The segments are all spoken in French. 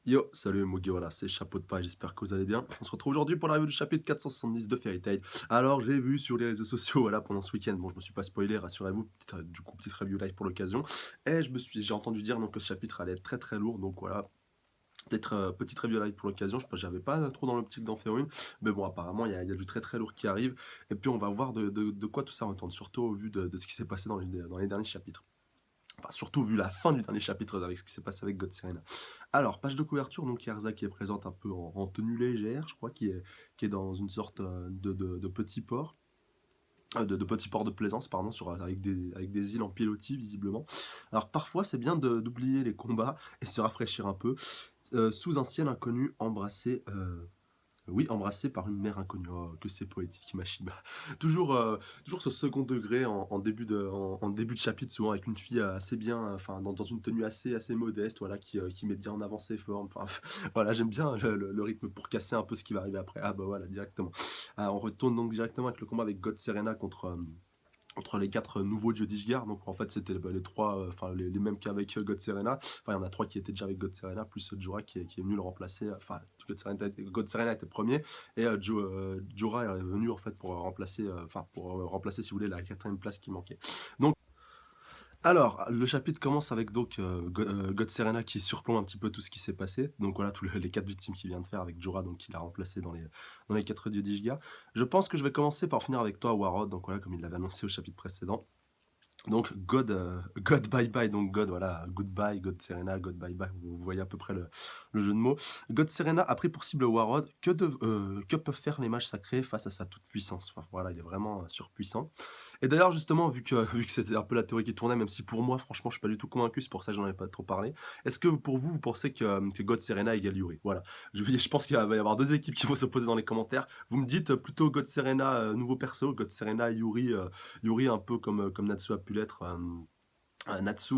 Yo, salut Mugi, voilà, c'est Chapeau de paille, j'espère que vous allez bien. On se retrouve aujourd'hui pour la review du chapitre 470 de Fairy Tail. Alors, j'ai vu sur les réseaux sociaux, voilà, pendant ce week-end, bon, je me suis pas spoilé, rassurez-vous, du coup, petite review live pour l'occasion. Et j'ai entendu dire donc, que ce chapitre allait être très très lourd, donc voilà, peut-être petite review live pour l'occasion. Je pense que j'avais pas trop dans l'optique d'en faire une, mais bon, apparemment, il y a du très très lourd qui arrive. Et puis, on va voir de quoi tout ça retourne, surtout au vu de ce qui s'est passé dans les derniers chapitres. Enfin, surtout vu la fin du dernier chapitre avec ce qui s'est passé avec God Serena. Alors, page de couverture, donc Erza qui est présente un peu en tenue légère, je crois, qui est dans une sorte de petit port. De petits ports de plaisance, pardon, avec des îles en pilotis, visiblement. Alors parfois, c'est bien d'oublier les combats et se rafraîchir un peu. Sous un ciel inconnu, embrassé par une mer inconnue. Oh, que c'est poétique, Machima. Toujours ce second degré en début de chapitre, souvent avec une fille assez bien, enfin, dans une tenue assez modeste, voilà, qui met bien en avant ses formes. Enfin, voilà, j'aime bien le rythme pour casser un peu ce qui va arriver après. Ah bah voilà, directement. On retourne donc directement avec le combat avec God Serena contre les quatre nouveaux dieux d'Ishgard. Donc en fait, c'était les trois, enfin les mêmes qu'avec God Serena. Enfin, il y en a trois qui étaient déjà avec God Serena, plus Jorah qui est venu le remplacer. Enfin, God Serena était premier, et Jorah est venu en fait pour remplacer, remplacer, si vous voulez, la quatrième place qui manquait. Donc, alors, le chapitre commence avec donc God Serena qui surplombe un petit peu tout ce qui s'est passé. Donc voilà, tous les quatre victimes qu'il vient de faire avec Jorah, donc qui l'a remplacé dans les quatre dieux d'Ishgard. Je pense que je vais commencer par finir avec toi, Warod. Donc voilà, comme il l'avait annoncé au chapitre précédent. Donc God bye bye, donc God, voilà, goodbye, God Serena, God bye bye, vous voyez à peu près le jeu de mots. God Serena a pris pour cible Warod. Que peuvent faire les mages sacrés face à sa toute puissance? Enfin voilà, il est vraiment surpuissant. Et d'ailleurs, justement, vu que c'était un peu la théorie qui tournait, même si pour moi, franchement, je suis pas du tout convaincu, c'est pour ça que j'en avais pas trop parlé. Est-ce que pour vous, vous pensez que God Serena égale Yuri? Voilà. Je pense qu'il va y avoir deux équipes qui vont s'opposer dans les commentaires. Vous me dites plutôt God Serena, nouveau perso, God Serena, Yuri un peu comme Natsu a pu l'être. Natsu,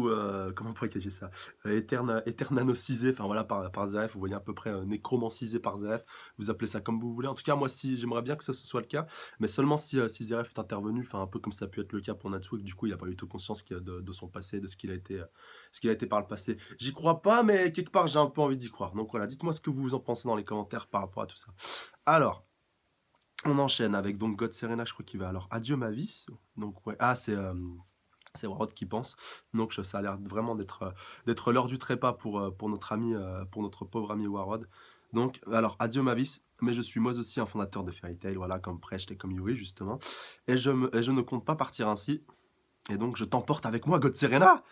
comment on pourrait cacher ça? Eternanocisé, enfin voilà, par Zeref, vous voyez à peu près nécromancisé par Zeref, vous appelez ça comme vous voulez. En tout cas, moi, si j'aimerais bien que ce soit le cas, mais seulement si Zeref est intervenu, enfin un peu comme ça a pu être le cas pour Natsu, et que du coup, il n'a pas eu tout conscience de son passé, de ce qu'il a été par le passé. J'y crois pas, mais quelque part, j'ai un peu envie d'y croire. Donc voilà, dites-moi ce que vous en pensez dans les commentaires par rapport à tout ça. Alors, on enchaîne avec donc God Serena, je crois qu'il va alors Adieu ma vie. Donc ouais, c'est Warod qui pense. Donc ça a l'air vraiment d'être l'heure du trépas pour notre ami, pour notre pauvre ami Warod. Donc, alors, adieu Mavis, mais je suis moi aussi un fondateur de Fairy Tail, voilà, comme Precht et comme Yuri, justement. Et je ne compte pas partir ainsi. Et donc, je t'emporte avec moi, God Serena!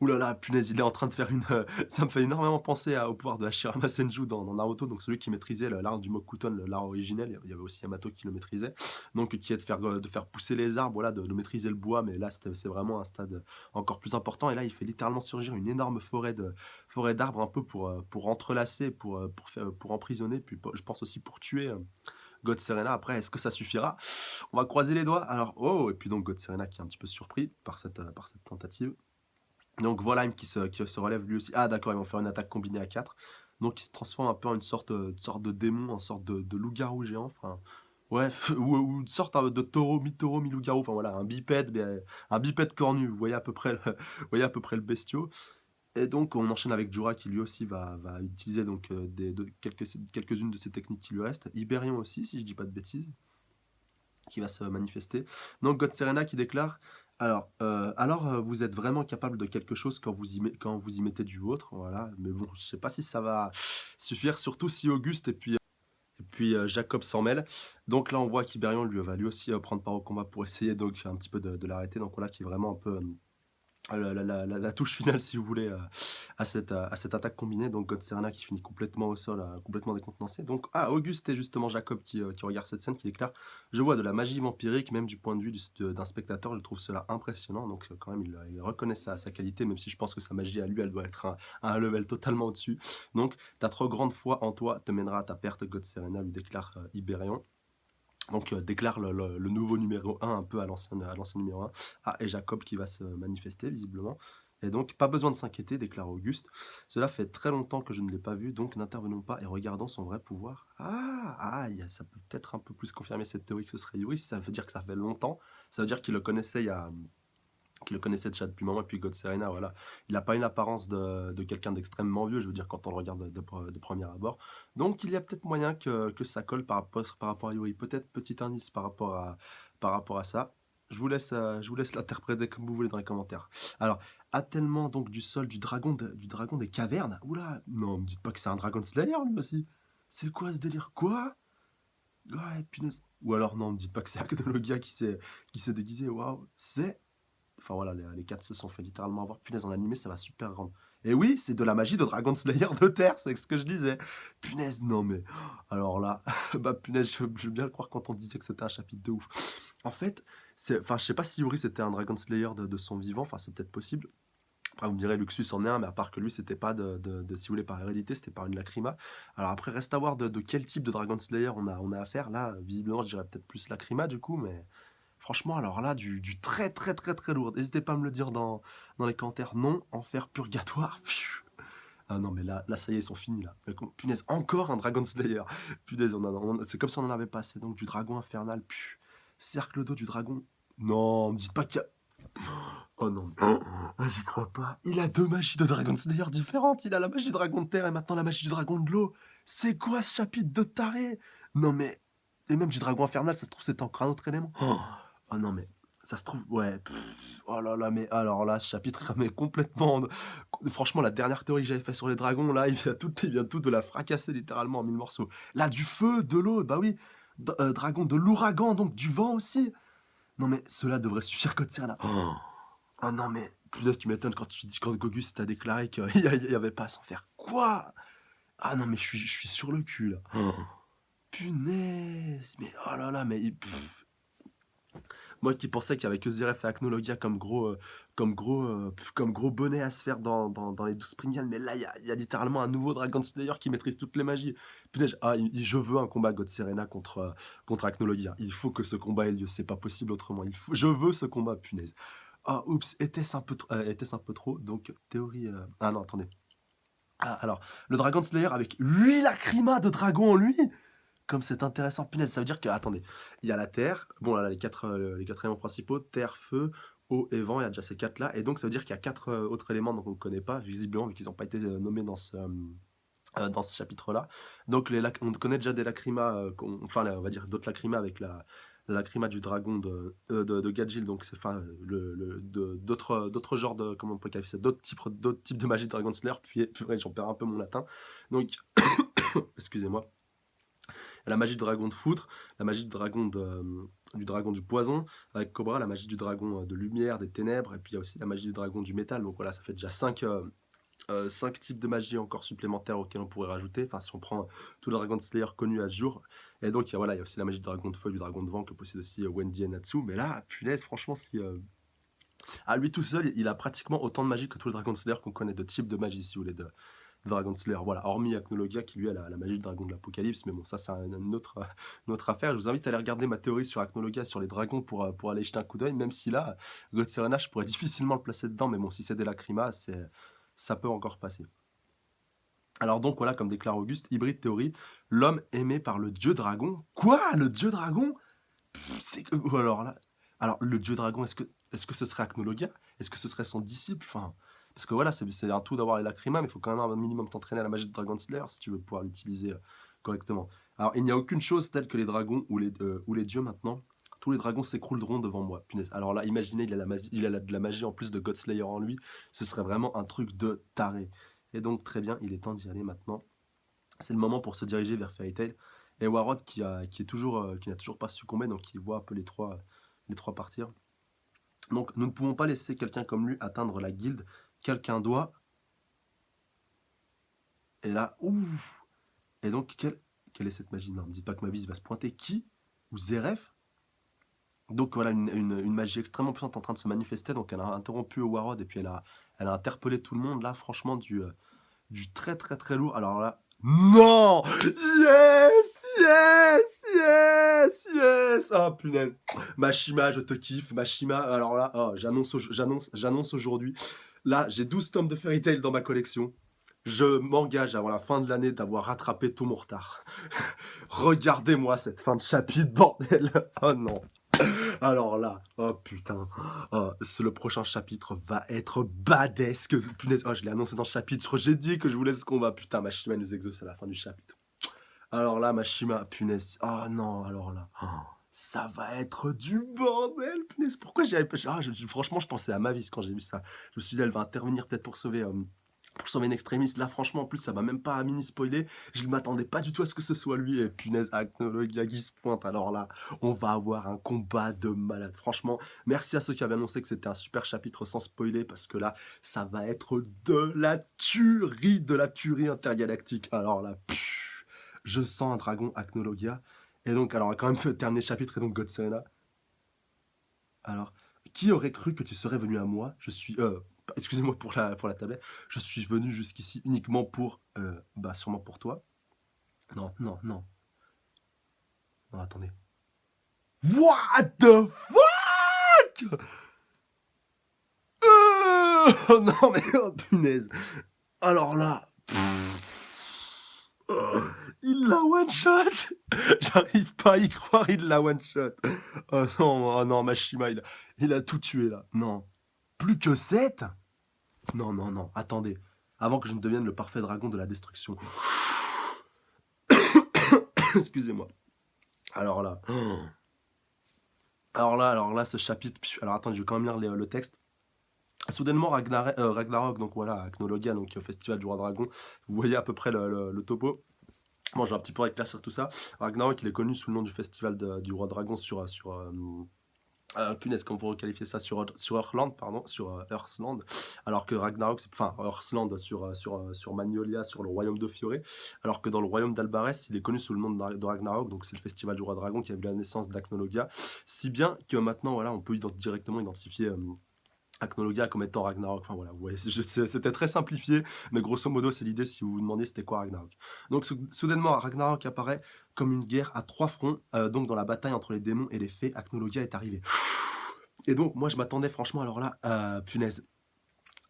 Ouh là là, punaise, il est en train de faire une. Ça me fait énormément penser au pouvoir de Hashirama Senju dans Naruto, donc celui qui maîtrisait l'art du Mokuton, l'art originel. Il y avait aussi Yamato qui le maîtrisait, donc qui est de faire pousser les arbres, voilà, de maîtriser le bois, mais là c'est vraiment un stade encore plus important. Et là, il fait littéralement surgir une énorme forêt d'arbres un peu pour entrelacer, pour emprisonner, puis je pense aussi pour tuer. God Serena. Après, est-ce que ça suffira? On va croiser les doigts. Alors, oh, et puis donc God Serena qui est un petit peu surpris par cette tentative. Donc Volheim qui se relève lui aussi. Ah d'accord, ils vont faire une attaque combinée à 4. Donc il se transforme un peu en une sorte de démon, en sorte de loup-garou géant. Enfin, ouais, ou une sorte de taureau, mi-taureau, mi-loup-garou. Enfin voilà, un bipède cornu. Vous voyez à peu près vous voyez à peu près le bestiau. Et donc on enchaîne avec Jura qui lui aussi va utiliser donc quelques-unes de ces techniques qui lui restent. Iberion aussi, si je dis pas de bêtises, qui va se manifester. Donc God Serena qui déclare alors, vous êtes vraiment capable de quelque chose quand vous y mettez du vôtre, voilà. Mais bon, je sais pas si ça va suffire, surtout si Auguste et puis Jacob s'en mêlent. Donc là, on voit qu'Iberion va lui aussi prendre part au combat pour essayer donc un petit peu de l'arrêter. Donc voilà, qui est vraiment un peu la touche finale, si vous voulez, à cette attaque combinée. Donc God Serena qui finit complètement au sol, complètement décontenancé. Donc, Auguste et justement Jacob qui regarde cette scène, qui déclare: je vois de la magie vampirique, même du point de vue d'un spectateur, je trouve cela impressionnant. Donc, quand même, il reconnaît sa qualité, même si je pense que sa magie à lui, elle doit être à un level totalement au-dessus. Donc, ta trop grande foi en toi te mènera à ta perte, God Serena, lui déclare Iberion. Donc déclare le nouveau numéro 1 un peu à l'ancien numéro 1. Et Jacob qui va se manifester visiblement. Et donc pas besoin de s'inquiéter, déclare Auguste. Cela fait très longtemps que je ne l'ai pas vu, donc n'intervenons pas et regardons son vrai pouvoir. Ça peut peut-être un peu plus confirmer cette théorie que ce serait Yuri. Ça veut dire que ça fait longtemps. Ça veut dire qu'il le connaissait qui le connaissait déjà depuis un moment et puis God Serena, voilà, il a pas une apparence de quelqu'un d'extrêmement vieux, je veux dire quand on le regarde de premier abord. Donc il y a peut-être moyen que ça colle par rapport à Yuri. Peut-être petit indice par rapport à ça. Je vous laisse l'interpréter comme vous voulez dans les commentaires. Alors, attellement donc du sol du dragon des cavernes? Ouh là! Non, me dites pas que c'est un Dragon Slayer lui aussi? C'est quoi ce délire? Quoi? Ouais, punaise. Ou alors non, me dites pas que c'est Acnologia qui s'est déguisé, waouh! Enfin voilà, les 4 se sont fait littéralement avoir. Punaise, en animé, ça va super grand. Et oui, c'est de la magie de Dragon Slayer de Terre, c'est ce que je disais. Punaise, non mais. Alors là, bah punaise, je veux bien le croire quand on disait que c'était un chapitre de ouf. En fait, enfin, je sais pas si Yuri c'était un Dragon Slayer de son vivant, enfin c'est peut-être possible. Après, vous me direz, Luxus en est un, mais à part que lui, c'était pas si vous voulez, par hérédité, c'était par une Lacrima. Alors après, reste à voir de quel type de Dragon Slayer on a affaire. Là, visiblement, je dirais peut-être plus Lacrima du coup, mais. Franchement, alors là, du très très très très lourd. N'hésitez pas à me le dire dans les commentaires. Non, enfer purgatoire. Pfiou. Ah non, mais là, ça y est, ils sont finis là. Punaise, encore un Dragon Slayer. Punaise, c'est comme si on en avait pas assez. Donc du dragon infernal. Cercle d'eau du dragon. Non, me dites pas qu'il y a. Oh non, j'y crois pas. Il a deux magies de Dragon Slayer différentes. Il a la magie du dragon de terre et maintenant la magie du dragon de l'eau. C'est quoi ce chapitre de taré? Non mais. Et même du dragon infernal, ça se trouve, c'est encore un autre élément. Oh non, mais ça se trouve, ouais. Oh là là, mais alors là, ce chapitre, mais complètement. Franchement, la dernière théorie que j'avais faite sur les dragons, là, il vient tout de la fracasser littéralement en mille morceaux. Là, du feu, de l'eau, bah oui. Dragon de l'ouragan, donc du vent aussi. Non, mais cela devrait suffire quand c'est là. Oh non, mais punaise, tu m'étonnes quand tu dis quand Gogus t'a déclaré qu'il y avait pas à s'en faire. Quoi? Ah non, mais je suis sur le cul là. Punaise, mais oh là là, mais moi qui pensais qu'il y avait que Zeref et Acnologia comme gros bonnet à se faire dans les 12 Pringan, mais là il y a littéralement un nouveau Dragon Slayer qui maîtrise toutes les magies. Punaise, je veux un combat God Serena contre Acnologia. Il faut que ce combat ait lieu, c'est pas possible autrement. Je veux ce combat, punaise. Ah, oups, était-ce un peu trop? Donc, théorie. Ah non, attendez. Ah, alors, le Dragon Slayer avec 8 lacrymas de dragon en lui? Comme c'est intéressant, punaise, ça veut dire que, attendez, il y a la Terre, bon là, les quatre éléments principaux, Terre, Feu, Eau et Vent, il y a déjà ces quatre-là, et donc ça veut dire qu'il y a quatre autres éléments donc on ne connaît pas, visiblement, vu qu'ils n'ont pas été nommés dans ce chapitre-là. Donc on connaît déjà des lacrymas, enfin on va dire d'autres lacrymas avec la lacryma du dragon de Gajil, donc c'est enfin d'autres genres de, comment on peut qualifier ça, d'autres types de magie de Dragon Slayer, puis j'en perds un peu mon latin. Donc, excusez-moi. La magie du dragon de foudre, la magie du dragon du poison, avec Cobra, la magie du dragon de lumière, des ténèbres, et puis il y a aussi la magie du dragon du métal. Donc voilà, ça fait déjà 5 types de magie encore supplémentaires auxquels on pourrait rajouter, enfin si on prend tout le Dragon Slayer connu à ce jour. Et donc il y a aussi la magie du dragon de feu et du dragon de vent que possède aussi Wendy et Natsu. Mais là, punaise, franchement, si... à lui tout seul, il a pratiquement autant de magie que tous les Dragon Slayer qu'on connaît, de types de magie, si vous voulez, de Dragon Slayer. Voilà, hormis Acnologia qui lui a la magie du dragon de l'Apocalypse, mais bon, ça c'est une autre affaire. Je vous invite à aller regarder ma théorie sur Acnologia, sur les dragons, pour aller jeter un coup d'œil, même si là, God Serena, je pourrais difficilement le placer dedans, mais bon, si c'est des lacrymas, ça peut encore passer. Alors donc voilà, comme déclare Auguste, hybride théorie, l'homme aimé par le dieu dragon. Quoi? Le dieu dragon? Ou alors là, alors le dieu dragon, est-ce que ce serait Acnologia? Est-ce que ce serait son disciple? Enfin, parce que voilà, c'est un tout d'avoir les lacrymas, mais il faut quand même un minimum t'entraîner à la magie de Dragon Slayer si tu veux pouvoir l'utiliser correctement. Alors il n'y a aucune chose telle que les dragons ou les dieux maintenant. Tous les dragons s'écrouleront devant moi. Punaise. Alors là, imaginez, il a de la magie en plus de God Slayer en lui. Ce serait vraiment un truc de taré. Et donc très bien, il est temps d'y aller maintenant. C'est le moment pour se diriger vers Fairy Tail. Et Warrod qui n'a toujours pas succombé, donc qui voit un peu les trois partir. Donc nous ne pouvons pas laisser quelqu'un comme lui atteindre la guilde. Quelqu'un doit. Et là, ouh. Et donc, quelle est cette magie? Non, ne me dites pas que ma vis va se pointer. Qui? Ou Zeref? Donc voilà, une magie extrêmement puissante en train de se manifester. Donc elle a interrompu Warrod et puis elle a interpellé tout le monde. Là, franchement, du très très très lourd. Alors là, non! Yes! Yes! Yes! Yes! Ah punaise! Mashima, je te kiffe. Mashima, alors là, j'annonce aujourd'hui. Là, j'ai 12 tomes de Fairy Tail dans ma collection. Je m'engage avant la fin de l'année d'avoir rattrapé tout mon retard. Regardez-moi cette fin de chapitre, bordel! Oh non! Alors là, oh putain, oh, le prochain chapitre va être badesque. Punaise, oh, je l'ai annoncé dans le chapitre, j'ai dit que je vous laisse ce combat. Putain, Mashima nous exauce à la fin du chapitre. Alors là, Mashima, punaise, oh non, alors là, oh, ça va être du bordel, punaise. Pourquoi j'y avais pas... Ah, franchement, je pensais à Mavis quand j'ai vu ça. Je me suis dit, elle va intervenir peut-être pour sauver une extrémiste. Là, franchement, en plus, ça va même pas à mini spoiler. Je ne m'attendais pas du tout à ce que ce soit lui. Et punaise, Acnologia qui se pointe. Alors là, on va avoir un combat de malade. Franchement, merci à ceux qui avaient annoncé que c'était un super chapitre sans spoiler. Parce que là, ça va être de la tuerie intergalactique. Alors là, je sens un dragon Acnologia. Et donc, alors, on va quand même terminer le chapitre et donc God Serena. Alors, qui aurait cru que tu serais venu à moi? Je suis... excusez-moi pour la tablette. Je suis venu jusqu'ici uniquement pour... bah, sûrement pour toi. Non, non, non. Non, attendez. What the fuck? Oh, non, mais oh, punaise. Alors là... Oh, il l'a one-shot. J'arrive pas à y croire, il l'a one-shot. Oh non, Mashima, il a tout tué là. Non. Plus que 7? Non, non, non, attendez. Avant que je ne devienne le parfait dragon de la destruction. Excusez-moi. Alors là. Alors là, ce chapitre. Alors attendez, je vais quand même lire le texte. Soudainement, Ragnarok, donc voilà, Acnologia, donc Festival du Roi Dragon. Vous voyez à peu près le topo. Bon, je vais un petit peu éclaircir tout ça. Ragnarok, il est connu sous le nom du Festival du Roi Dragon punaise, comment on pourrait qualifier ça sur Earthland, pardon, sur Earthland, alors que Ragnarok, enfin Earthland sur Magnolia, sur le royaume de Fioré, alors que dans le royaume d'Albarès, il est connu sous le nom de Ragnarok, donc c'est le festival du roi dragon qui a vu la naissance d'Acnologia, si bien que maintenant, voilà, on peut directement identifier Acnologia comme étant Ragnarok. Enfin voilà, vous voyez, c'était très simplifié, mais grosso modo, c'est l'idée si vous vous demandez c'était quoi Ragnarok. Donc soudainement, Ragnarok apparaît comme une guerre à 3 fronts, donc dans la bataille entre les démons et les fées, Acnologia est arrivé. Et donc, moi, je m'attendais franchement, alors là, punaise.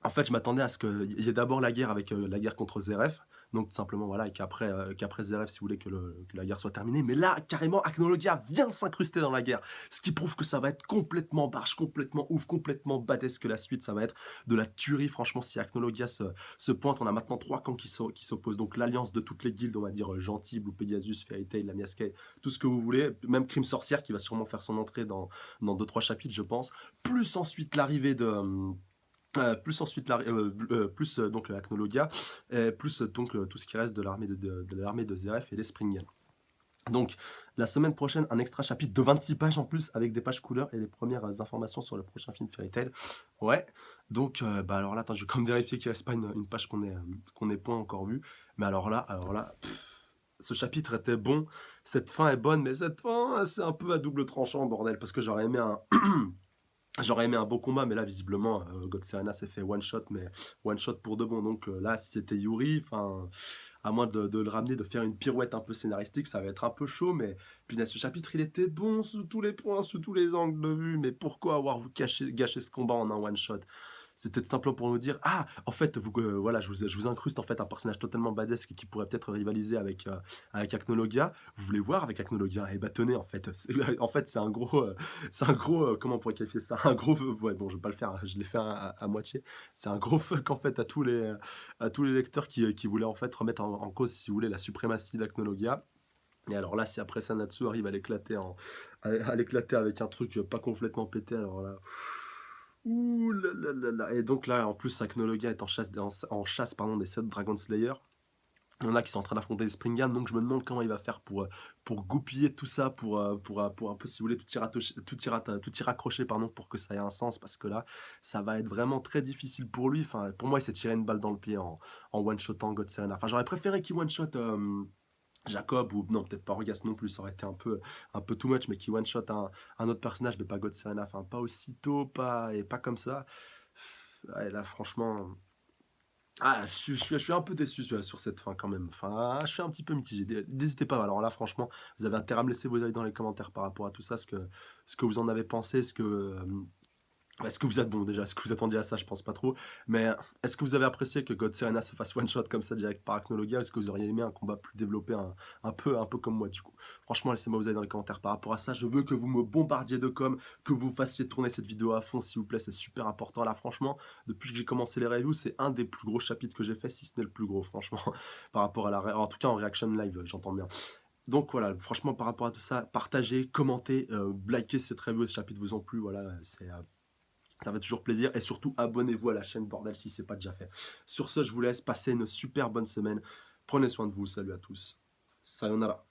En fait, je m'attendais à ce qu'il y ait d'abord la guerre avec la guerre contre Zeref. Donc, tout simplement, voilà, et qu'après Zeref, si vous voulez que la guerre soit terminée. Mais là, carrément, Acnologia vient s'incruster dans la guerre. Ce qui prouve que ça va être complètement barge, complètement ouf, complètement badesque la suite. Ça va être de la tuerie, franchement, si Acnologia se pointe. On a maintenant 3 camps qui s'opposent. Donc, l'alliance de toutes les guildes, on va dire gentil, Blue Pegasus, Fairy Tail, Lamia Sky, tout ce que vous voulez. Même Crime Sorcière qui va sûrement faire son entrée dans 2-3 chapitres, je pense. Plus ensuite l'arrivée de. Plus donc Acnologia, plus donc tout ce qui reste de l'armée de Zeref et les Springian. Donc la semaine prochaine, un extra chapitre de 26 pages en plus avec des pages couleurs et les premières informations sur le prochain film Fairy Tail. Ouais, donc bah alors là, attends, je vais quand même vérifier qu'il ne reste pas une page qu'on ait point encore vue. Mais alors là, ce chapitre était bon, cette fin est bonne, mais cette fin, c'est un peu à double tranchant, bordel, parce que j'aurais aimé un... J'aurais aimé un beau combat, mais là, visiblement, God Serena s'est fait one shot, mais one shot pour de bon. Donc là, si c'était Yuri, enfin, à moins de le ramener, de faire une pirouette un peu scénaristique, ça va être un peu chaud. Mais punaise, ce chapitre, il était bon sous tous les points, sous tous les angles de vue. Mais pourquoi avoir gâché ce combat en un one shot? C'était tout simplement pour nous dire, ah, en fait, voilà, je vous incruste en fait un personnage totalement badesque qui pourrait peut-être rivaliser avec Acnologia. Vous voulez voir avec Acnologia? Eh bah tenez, en fait, en fait, c'est un gros, comment on pourrait qualifier ça? Un gros, ouais, bon, je vais pas le faire, je l'ai fait à moitié. C'est un gros fuck en fait à tous les lecteurs qui voulaient en fait remettre en cause, si vous voulez, la suprématie d'Acnologia. Et alors là, si après Sanatsu arrive à l'éclater avec un truc pas complètement pété, alors là. Ouh là là là là. Et donc là, en plus, Acnologia est en chasse pardon, des 7 Dragon Slayer. Il y en a qui sont en train d'affronter les Springham, donc je me demande comment il va faire pour goupiller tout ça, pour un peu, si vous voulez, tout y raccrocher, pardon, pour que ça ait un sens, parce que là, ça va être vraiment très difficile pour lui. Enfin, pour moi, il s'est tiré une balle dans le pied en one-shotant God Serena. Enfin, j'aurais préféré qu'il one-shot Jacob, ou non, peut-être pas Rogas non plus, ça aurait été un peu too much, mais qu'il one-shot un autre personnage, mais pas God Serena, enfin, pas aussitôt, et pas comme ça. Ouais, là, franchement. Ah, je suis un peu déçu sur cette fin quand même. Enfin, je suis un petit peu mitigé. N'hésitez pas. Alors là, franchement, vous avez intérêt à me laisser vos avis dans les commentaires par rapport à tout ça, ce que vous en avez pensé, Est-ce que vous êtes bon déjà? Est-ce que vous attendiez à ça? Je pense pas trop. Mais est-ce que vous avez apprécié que God Serena se fasse one shot comme ça direct par Aknologia? Est-ce que vous auriez aimé un combat plus développé, un peu comme moi du coup? Franchement, laissez-moi vous avez dans les commentaires par rapport à ça. Je veux que vous me bombardiez de com, que vous fassiez tourner cette vidéo à fond, s'il vous plaît. C'est super important là, franchement. Depuis que j'ai commencé les reviews, c'est un des plus gros chapitres que j'ai fait, si ce n'est le plus gros, franchement, par rapport à en tout cas en reaction live, j'entends bien. Donc voilà, franchement, par rapport à tout ça, partagez, commentez, likez cette review, ce chapitre vous ont plu, voilà, ça fait toujours plaisir et surtout abonnez-vous à la chaîne bordel si c'est pas déjà fait. Sur ce, je vous laisse passer une super bonne semaine. Prenez soin de vous, salut à tous. Sayonara.